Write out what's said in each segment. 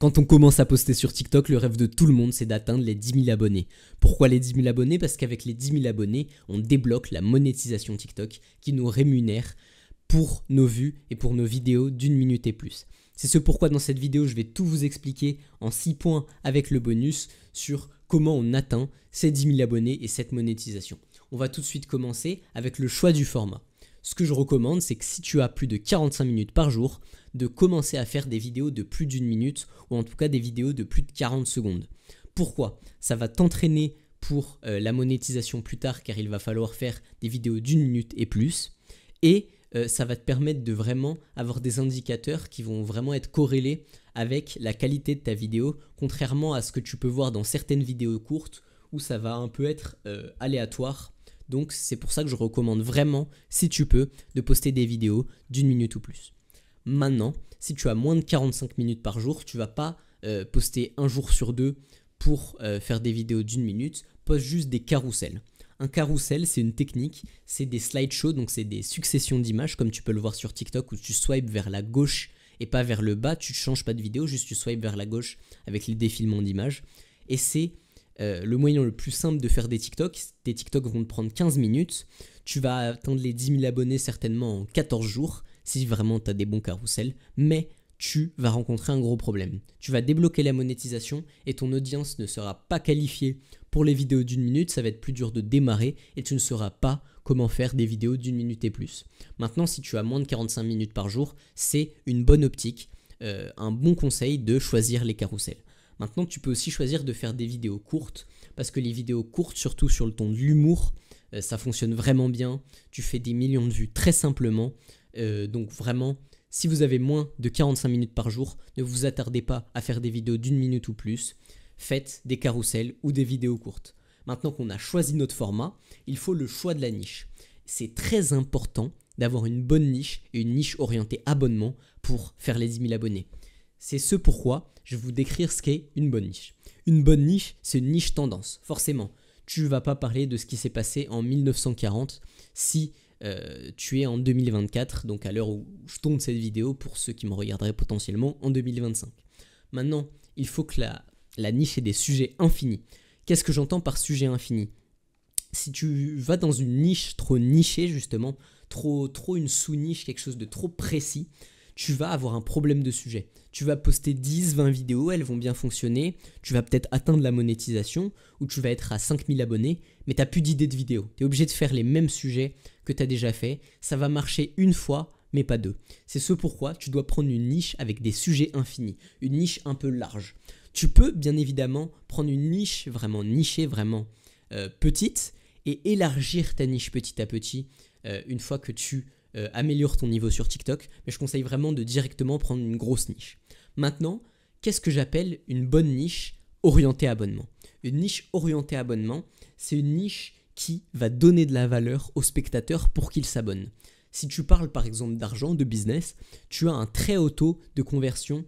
Quand on commence à poster sur TikTok, le rêve de tout le monde, c'est d'atteindre les 10 000 abonnés. Pourquoi les 10 000 abonnés? Parce qu'avec les 10 000 abonnés, on débloque la monétisation TikTok qui nous rémunère pour nos vues et pour nos vidéos d'1 minute et plus. C'est ce pourquoi dans cette vidéo, je vais tout vous expliquer en 6 points avec le bonus sur comment on atteint ces 10 000 abonnés et cette monétisation. On va tout de suite commencer avec le choix du format. Ce que je recommande, c'est que si tu as plus de 45 minutes par jour, de commencer à faire des vidéos de plus d'1 minute ou en tout cas des vidéos de plus de 40 secondes. Pourquoi? Ça va t'entraîner pour la monétisation plus tard car il va falloir faire des vidéos d'1 minute et plus et ça va te permettre de vraiment avoir des indicateurs qui vont vraiment être corrélés avec la qualité de ta vidéo, contrairement à ce que tu peux voir dans certaines vidéos courtes où ça va un peu être aléatoire. Donc c'est pour ça que je recommande vraiment, si tu peux, de poster des vidéos d'1 minute ou plus. Maintenant, si tu as moins de 45 minutes par jour, tu ne vas pas poster un jour sur deux pour faire des vidéos d'1 minute, poste juste des carousels. Un carrousel, c'est une technique, c'est des slideshows, donc c'est des successions d'images, comme tu peux le voir sur TikTok, où tu swipes vers la gauche et pas vers le bas, tu ne changes pas de vidéo, juste tu swipes vers la gauche avec les défilements d'images. Et c'est le moyen le plus simple de faire des TikTok. Tes TikTok vont te prendre 15 minutes, tu vas atteindre les 10 000 abonnés certainement en 14 jours, si vraiment tu as des bons carousels, mais tu vas rencontrer un gros problème. Tu vas débloquer la monétisation et ton audience ne sera pas qualifiée pour les vidéos d'1 minute, ça va être plus dur de démarrer et tu ne sauras pas comment faire des vidéos d'1 minute et plus. Maintenant, si tu as moins de 45 minutes par jour, c'est une bonne optique, un bon conseil de choisir les carousels. Maintenant, tu peux aussi choisir de faire des vidéos courtes parce que les vidéos courtes, surtout sur le ton de l'humour, ça fonctionne vraiment bien. Tu fais des millions de vues très simplement. Donc vraiment, si vous avez moins de 45 minutes par jour, ne vous attardez pas à faire des vidéos d'1 minute ou plus. Faites des carousels ou des vidéos courtes. Maintenant qu'on a choisi notre format, il faut le choix de la niche. C'est très important d'avoir une bonne niche et une niche orientée abonnement pour faire les 10 000 abonnés. C'est ce pourquoi je vais vous décrire ce qu'est une bonne niche. Une bonne niche, c'est une niche tendance, forcément. Tu ne vas pas parler de ce qui s'est passé en 1940 si tu es en 2024, donc à l'heure où je tourne cette vidéo pour ceux qui me regarderaient potentiellement en 2025. Maintenant, il faut que la niche ait des sujets infinis. Qu'est-ce que j'entends par sujet infini? Si tu vas dans une niche trop nichée justement, trop une sous-niche, quelque chose de trop précis, tu vas avoir un problème de sujet. Tu vas poster 10, 20 vidéos, elles vont bien fonctionner, tu vas peut-être atteindre la monétisation ou tu vas être à 5000 abonnés, mais tu n'as plus d'idées de vidéos. Tu es obligé de faire les mêmes sujets que tu as déjà fait, ça va marcher une fois, mais pas deux. C'est ce pourquoi tu dois prendre une niche avec des sujets infinis, une niche un peu large. Tu peux bien évidemment prendre une niche vraiment nichée, vraiment petite et élargir ta niche petit à petit une fois que tu améliore ton niveau sur TikTok, mais je conseille vraiment de directement prendre une grosse niche. Maintenant, qu'est-ce que j'appelle une bonne niche orientée abonnement? Une niche orientée abonnement, c'est une niche qui va donner de la valeur aux spectateurs pour qu'ils s'abonnent. Si tu parles par exemple d'argent, de business, tu as un très haut taux de conversion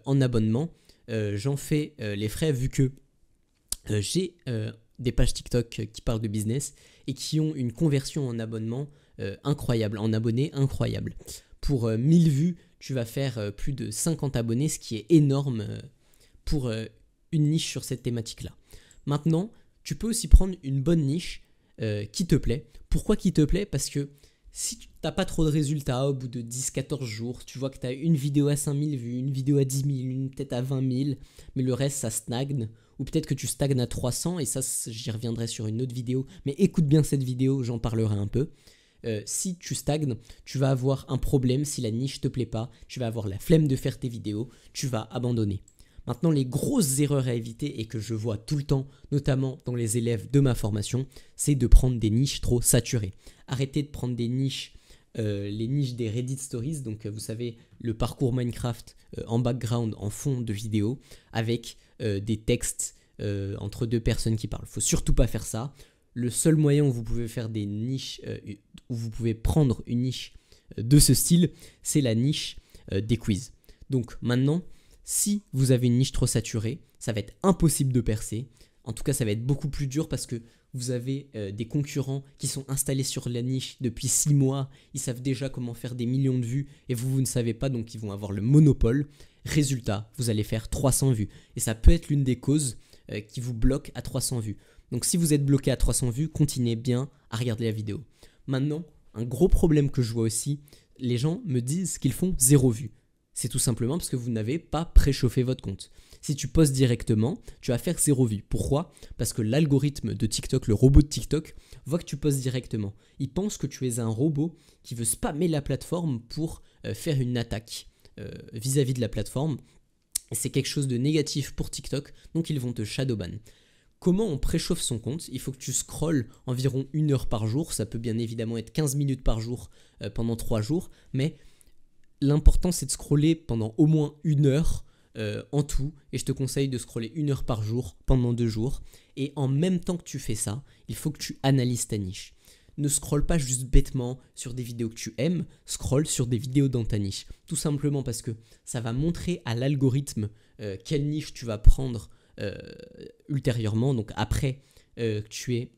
en abonnement. J'en fais les frais vu que j'ai des pages TikTok qui parlent de business et qui ont une conversion en abonnement incroyable, en abonnés incroyable. Pour 1000 vues, tu vas faire plus de 50 abonnés, ce qui est énorme pour une niche sur cette thématique-là. Maintenant, tu peux aussi prendre une bonne niche qui te plaît. Pourquoi qui te plaît? Parce que si tu n'as pas trop de résultats au bout de 10-14 jours, tu vois que tu as une vidéo à 5000 vues, une vidéo à 10 000, une peut-être à 20 000, mais le reste ça stagne, ou peut-être que tu stagnes à 300, et ça j'y reviendrai sur une autre vidéo, mais écoute bien cette vidéo, j'en parlerai un peu. Si tu stagnes, tu vas avoir un problème si la niche te plaît pas, tu vas avoir la flemme de faire tes vidéos, tu vas abandonner. Maintenant, les grosses erreurs à éviter et que je vois tout le temps, notamment dans les élèves de ma formation, c'est de prendre des niches trop saturées. Arrêtez de prendre des niches, les niches des Reddit Stories, donc vous savez, le parcours Minecraft en background, en fond de vidéo, avec des textes entre deux personnes qui parlent. Il ne faut surtout pas faire ça. Le seul moyen où vous pouvez faire des niches, où vous pouvez prendre une niche de ce style, c'est la niche des quiz. Donc maintenant, si vous avez une niche trop saturée, ça va être impossible de percer. En tout cas, ça va être beaucoup plus dur parce que vous avez des concurrents qui sont installés sur la niche depuis 6 mois. Ils savent déjà comment faire des millions de vues et vous ne savez pas, donc ils vont avoir le monopole. Résultat, vous allez faire 300 vues. Et ça peut être l'une des causes qui vous bloque à 300 vues. Donc si vous êtes bloqué à 300 vues, continuez bien à regarder la vidéo. Maintenant, un gros problème que je vois aussi, les gens me disent qu'ils font 0 vue. C'est tout simplement parce que vous n'avez pas préchauffé votre compte. Si tu postes directement, tu vas faire 0 vue. Pourquoi ? Parce que l'algorithme de TikTok, le robot de TikTok, voit que tu postes directement. Il pense que tu es un robot qui veut spammer la plateforme pour faire une attaque vis-à-vis de la plateforme. Et c'est quelque chose de négatif pour TikTok, donc ils vont te shadowban. Comment on préchauffe son compte ? Il faut que tu scrolles environ 1 heure par jour. Ça peut bien évidemment être 15 minutes par jour pendant 3 jours. Mais l'important, c'est de scroller pendant au moins 1 heure en tout. Et je te conseille de scroller 1 heure par jour pendant 2 jours. Et en même temps que tu fais ça, il faut que tu analyses ta niche. Ne scrolle pas juste bêtement sur des vidéos que tu aimes, scrolle sur des vidéos dans ta niche. Tout simplement parce que ça va montrer à l'algorithme quelle niche tu vas prendre ultérieurement, donc après que tu aies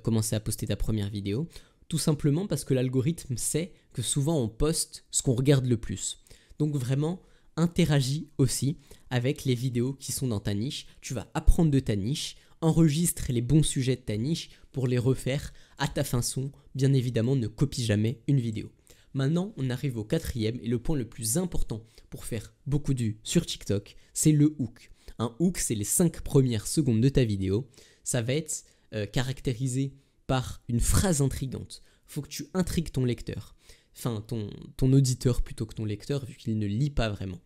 commencé à poster ta première vidéo. Tout simplement parce que l'algorithme sait que souvent on poste ce qu'on regarde le plus. Donc vraiment, interagis aussi avec les vidéos qui sont dans ta niche. Tu vas apprendre de ta niche, enregistre les bons sujets de ta niche pour les refaire à ta façon. Bien évidemment, ne copie jamais une vidéo. Maintenant, on arrive au 4e et le point le plus important pour faire beaucoup de vues sur TikTok, c'est le hook. Un hook, c'est les 5 premières secondes de ta vidéo. Ça va être caractérisé par une phrase intrigante. Il faut que tu intrigues ton lecteur. Enfin, ton auditeur plutôt que ton lecteur, vu qu'il ne lit pas vraiment.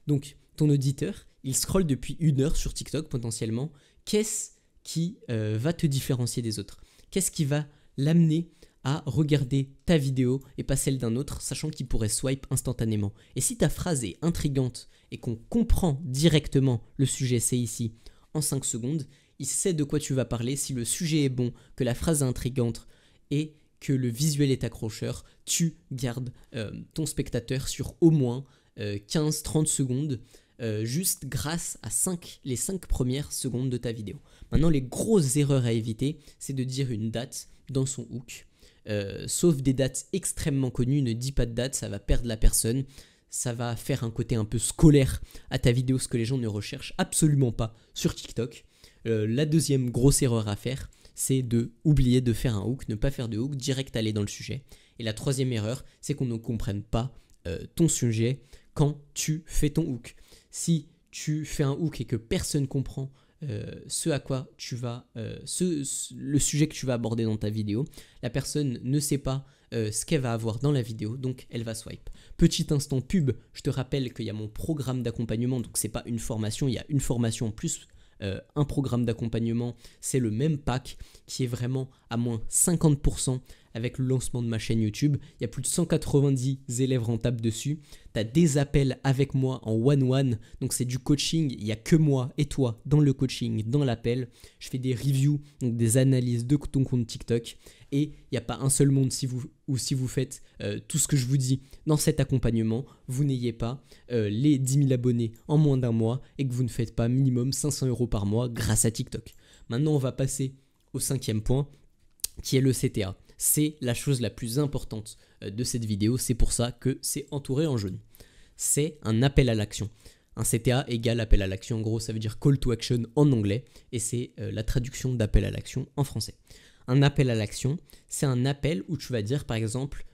Donc, ton auditeur, il scrolle depuis 1 heure sur TikTok potentiellement. Qu'est-ce qui va te différencier des autres ? Qu'est-ce qui va l'amener à regarder ta vidéo et pas celle d'un autre, sachant qu'il pourrait swipe instantanément. Et si ta phrase est intrigante et qu'on comprend directement le sujet, c'est ici, en 5 secondes, il sait de quoi tu vas parler. Si le sujet est bon, que la phrase est intrigante et que le visuel est accrocheur, tu gardes ton spectateur sur au moins 15-30 secondes, juste grâce à les 5 premières secondes de ta vidéo. Maintenant, les grosses erreurs à éviter, c'est de dire une date dans son hook. Sauf des dates extrêmement connues, ne dis pas de date, ça va perdre la personne. Ça va faire un côté un peu scolaire à ta vidéo, ce que les gens ne recherchent absolument pas sur TikTok. La deuxième grosse erreur à faire, c'est de oublier de faire un hook, ne pas faire de hook, direct aller dans le sujet. Et la troisième erreur, c'est qu'on ne comprenne pas ton sujet quand tu fais ton hook. Si tu fais un hook et que personne comprend ce à quoi tu vas, le sujet que tu vas aborder dans ta vidéo, la personne ne sait pas ce qu'elle va avoir dans la vidéo, donc elle va swipe. Petit instant pub, je te rappelle qu'il y a mon programme d'accompagnement, donc c'est pas une formation, il y a une formation en plus, un programme d'accompagnement, c'est le même pack qui est vraiment à moins 50% avec le lancement de ma chaîne YouTube. Il y a plus de 190 élèves rentables dessus. Tu as des appels avec moi en one-one, donc c'est du coaching. Il n'y a que moi et toi dans le coaching, dans l'appel. Je fais des reviews, donc des analyses de ton compte TikTok. Et il n'y a pas un seul monde si vous faites tout ce que je vous dis dans cet accompagnement, vous n'ayez pas les 10 000 abonnés en moins d'un mois et que vous ne faites pas minimum 500 € par mois grâce à TikTok. Maintenant, on va passer au 5e point qui est le CTA. C'est la chose la plus importante de cette vidéo, c'est pour ça que c'est entouré en jaune. C'est un appel à l'action. Un CTA égale appel à l'action, en gros ça veut dire call to action en anglais et c'est la traduction d'appel à l'action en français. Un appel à l'action, c'est un appel où tu vas dire par exemple,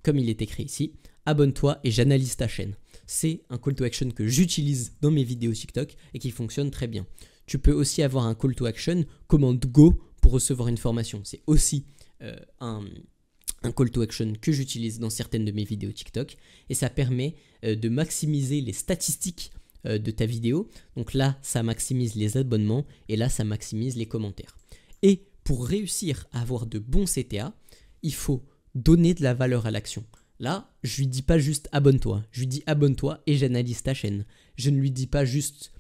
comme il est écrit ici, abonne-toi et j'analyse ta chaîne. C'est un call to action que j'utilise dans mes vidéos TikTok et qui fonctionne très bien. Tu peux aussi avoir un call to action, commande go pour recevoir une formation. C'est aussi un call to action que j'utilise dans certaines de mes vidéos TikTok et ça permet de maximiser les statistiques de ta vidéo. Donc là, ça maximise les abonnements et là, ça maximise les commentaires. Et pour réussir à avoir de bons CTA, il faut donner de la valeur à l'action. Là, je lui dis pas juste abonne-toi, je lui dis abonne-toi et j'analyse ta chaîne. Je ne lui dis pas juste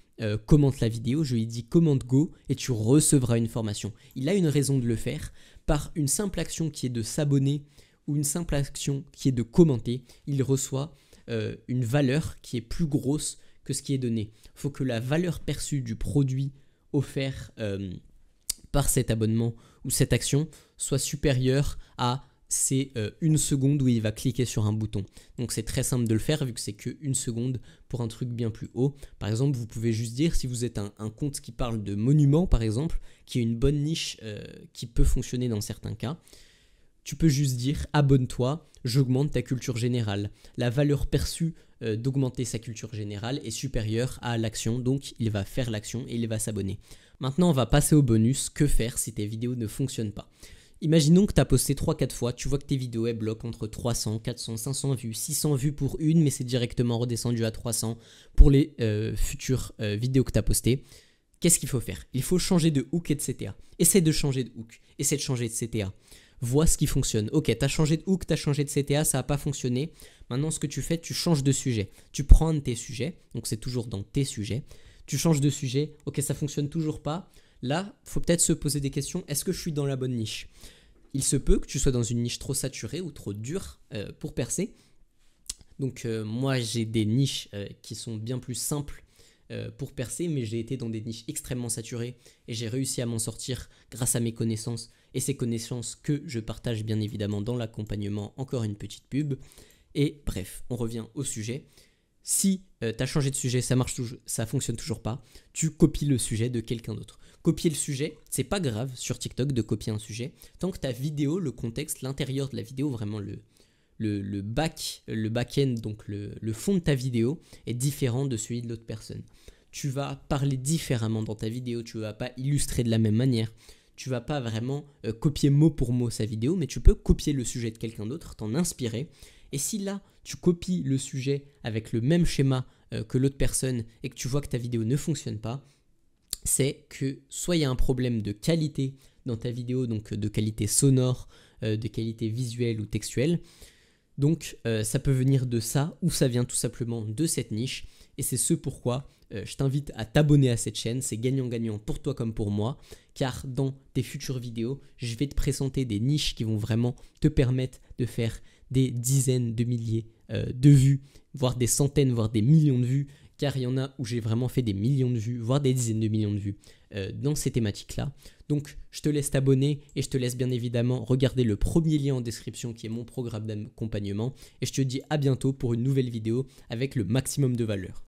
commente la vidéo, je lui dis commente go et tu recevras une formation. Il a une raison de le faire. Par une simple action qui est de s'abonner ou une simple action qui est de commenter, il reçoit une valeur qui est plus grosse que ce qui est donné. Il faut que la valeur perçue du produit offert par cet abonnement ou cette action soit supérieur à ces 1 seconde où il va cliquer sur un bouton. Donc c'est très simple de le faire vu que c'est que 1 seconde pour un truc bien plus haut. Par exemple, vous pouvez juste dire, si vous êtes un compte qui parle de monuments par exemple, qui est une bonne niche qui peut fonctionner dans certains cas, tu peux juste dire abonne-toi, j'augmente ta culture générale. La valeur perçue d'augmenter sa culture générale est supérieure à l'action, donc il va faire l'action et il va s'abonner. Maintenant, on va passer au bonus. Que faire si tes vidéos ne fonctionnent pas? Imaginons que tu as posté 3-4 fois, tu vois que tes vidéos elles bloquent entre 300, 400, 500 vues, 600 vues pour une, mais c'est directement redescendu à 300 pour les futures vidéos que tu as postées. Qu'est-ce qu'il faut faire? Il faut changer de hook et de CTA. Essaie de changer de hook, essaie de changer de CTA. Vois ce qui fonctionne. Ok, tu as changé de hook, tu as changé de CTA, ça n'a pas fonctionné. Maintenant, ce que tu fais, tu changes de sujet. Tu prends un de tes sujets, donc c'est toujours dans tes sujets. Tu changes de sujet, ok, ça fonctionne toujours pas. Là, il faut peut-être se poser des questions. Est-ce que je suis dans la bonne niche? Il se peut que tu sois dans une niche trop saturée ou trop dure pour percer. Donc moi, j'ai des niches qui sont bien plus simples pour percer, mais j'ai été dans des niches extrêmement saturées et j'ai réussi à m'en sortir grâce à mes connaissances et ces connaissances que je partage bien évidemment dans l'accompagnement. Encore une petite pub. Et bref, on revient au sujet. Si tu as changé de sujet, ça fonctionne toujours pas, tu copies le sujet de quelqu'un d'autre. Copier le sujet, c'est pas grave sur TikTok de copier un sujet, tant que ta vidéo, le contexte, l'intérieur de la vidéo, vraiment le back-end, donc le fond de ta vidéo est différent de celui de l'autre personne. Tu vas parler différemment dans ta vidéo, tu vas pas illustrer de la même manière, tu vas pas vraiment copier mot pour mot sa vidéo, mais tu peux copier le sujet de quelqu'un d'autre, t'en inspirer. Et si là, tu copies le sujet avec le même schéma que l'autre personne et que tu vois que ta vidéo ne fonctionne pas, c'est que soit il y a un problème de qualité dans ta vidéo, donc de qualité sonore, de qualité visuelle ou textuelle. Donc ça peut venir de ça ou ça vient tout simplement de cette niche. Et c'est ce pourquoi je t'invite à t'abonner à cette chaîne. C'est gagnant-gagnant pour toi comme pour moi. Car dans tes futures vidéos, je vais te présenter des niches qui vont vraiment te permettre de faire des dizaines de milliers de vues, voire des centaines, voire des millions de vues, car il y en a où j'ai vraiment fait des millions de vues, voire des dizaines de millions de vues dans ces thématiques-là. Donc, je te laisse t'abonner et je te laisse bien évidemment regarder le premier lien en description qui est mon programme d'accompagnement. Et je te dis à bientôt pour une nouvelle vidéo avec le maximum de valeur.